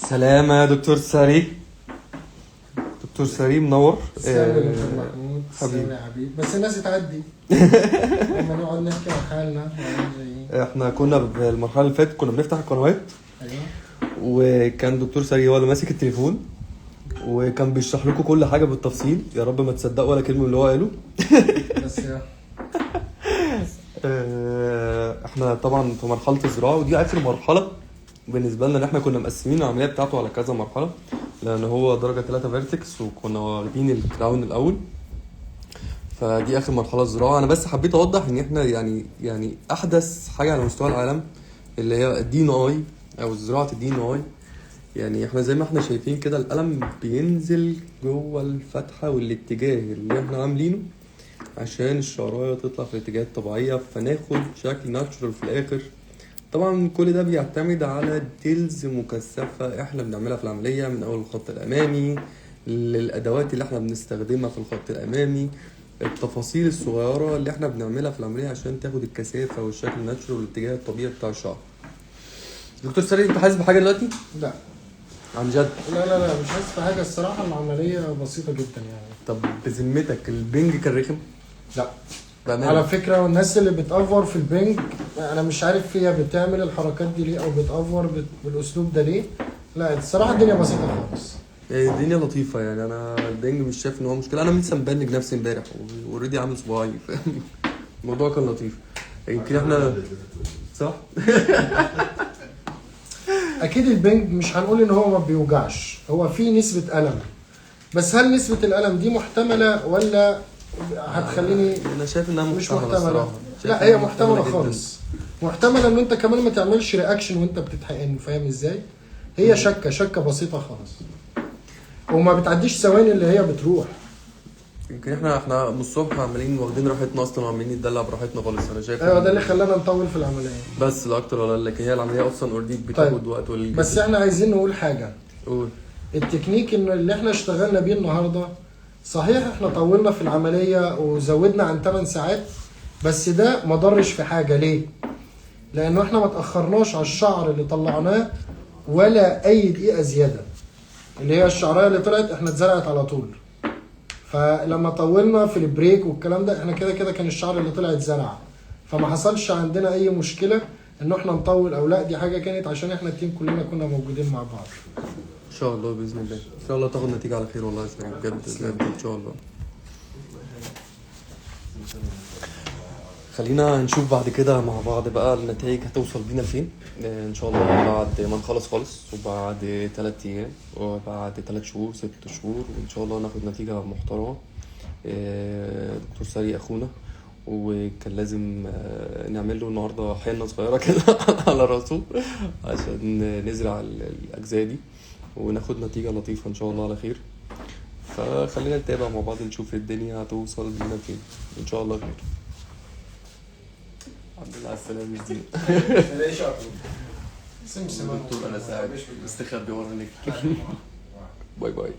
سلام يا دكتور ساري. دكتور ساري منور. تسلم يا دكتور محمود. حبيبي. تسلم يا حبيبي، بس الناس تعدي لما نقعد نحكي عن حالنا. احنا كنا في المرحله اللي فاتت كنا بنفتح القنوات، ايوه، وكان دكتور ساري هو اللي ماسك التليفون وكان بيشرح لكم كل حاجه بالتفصيل. يا رب ما تصدقوا ولا كلمه من اللي هو قاله. بس يا احنا طبعا في مرحله الزراعه، ودي اخر مرحله بالنسبه لنا، ان احنا كنا مقسمين العمليه بتاعته على كذا مرحله، لان هو درجه 3 فيرتكس وكنا واخدين الكراون الاول. فدي اخر مرحله الزراعه. انا بس حبيت اوضح ان احنا يعني احدث حاجه على مستوى العالم اللي هي الدي ان اي او زراعه الدي ان اي. يعني احنا زي ما احنا شايفين كده القلم بينزل جوه الفتحه والاتجاه اللي احنا عاملينه عشان الشعرايه تطلع في الاتجاهات الطبيعيه، فناخد شكل ناتشورال في الاخر. طبعا كل ده بيعتمد على ديتيلز مكثفه احنا بنعملها في العمليه، من اول الخط الامامي للادوات اللي احنا بنستخدمها في الخط الامامي، التفاصيل الصغيره اللي احنا بنعملها في العمليه عشان تاخد الكثافه والشكل الناتشورال والاتجاه الطبيعي بتاع الشعر. دكتور ساري، انت حاسس بحاجه دلوقتي؟ لا عن جد؟ لا مش حاسس بحاجه الصراحه. العمليه بسيطه جدا يعني. طب بذمتك البنج كان رخم؟ لا بأمانة. على فكره، والناس اللي بتأفور في البنج انا مش عارف هي بتعمل الحركات دي ليه او بتأفور بالاسلوب ده ليه. لا الصراحه الدنيا بسيطه خالص. الدنيا لطيفه يعني. انا البنج مش شايف ان هو مشكله. انا لسه مبنج نفسي امبارح واوريدي عامل صباعي. الموضوع كان لطيف. يمكن احنا صح. اكيد البنج مش هنقول ان هو ما بيوجعش، هو في نسبه الم، بس هل نسبه الالم دي محتمله ولا هتخليني انا شايف انها مش محتمله محتمله؟ الصراحه. لا هي محتمله جداً. خالص. محتمله ان انت كمان ما تعملش رياكشن وانت بتتحقن، فاهم ازاي؟ هي شكه بسيطه خالص، وما بتعديش ثواني اللي هي بتروح. يمكن احنا من الصبح عمالين واخدين راحتنا اصلا وعمالين نتدلع براحتنا خالص. انا شايف ايوه ده اللي خلانا نطول في العمليه. بس لا اكتر ولا لكن هي العمليه اصلا اوريدي بتاخد وقت بس احنا عايزين نقول حاجه. قول. التكنيك اللي احنا اشتغلنا بيه النهارده صحيح احنا طولنا في العمليه وزودنا عن 8 ساعات، بس ده ما ضرش في حاجه. ليه؟ لانه احنا ما تاخرناش على الشعر اللي طلعناه ولا اي دقيقه زياده. اللي هي الشعرايه اللي طلعت احنا اتزرعت على طول. فلما طولنا في البريك والكلام ده احنا كده كان الشعر اللي طلع اتزرع، فما حصلش عندنا اي مشكله ان احنا نطول او لا. دي حاجه كانت عشان احنا التيم كلنا كنا موجودين مع بعض. ان شاء الله باذن الله، ان شاء الله تاخد نتيجه على خير. والله يا سلام بجد بجد ان شاء الله. خلينا نشوف بعد كده مع بعض بقى النتائج هتوصل بينا لفين. ان شاء الله بعد ما نخلص خالص، وبعد 3 ايام، وبعد 3 شهور 6 شهور، وان شاء الله ناخد نتيجه محترمه. دكتور ساري اخونا، وكان لازم نعمل له النهارده حنه صغيره كده على راسه عشان نزرع الاجزاء دي وناخد نتيجه لطيفه ان شاء الله على خير. فخلينا نتابع مع بعض نشوف الدنيا هتوصل بينا فين. ان شاء الله خير. الحمد لله على السلامه يا زين. سمسم دكتور انا ساعد مستخبي ورا باي باي.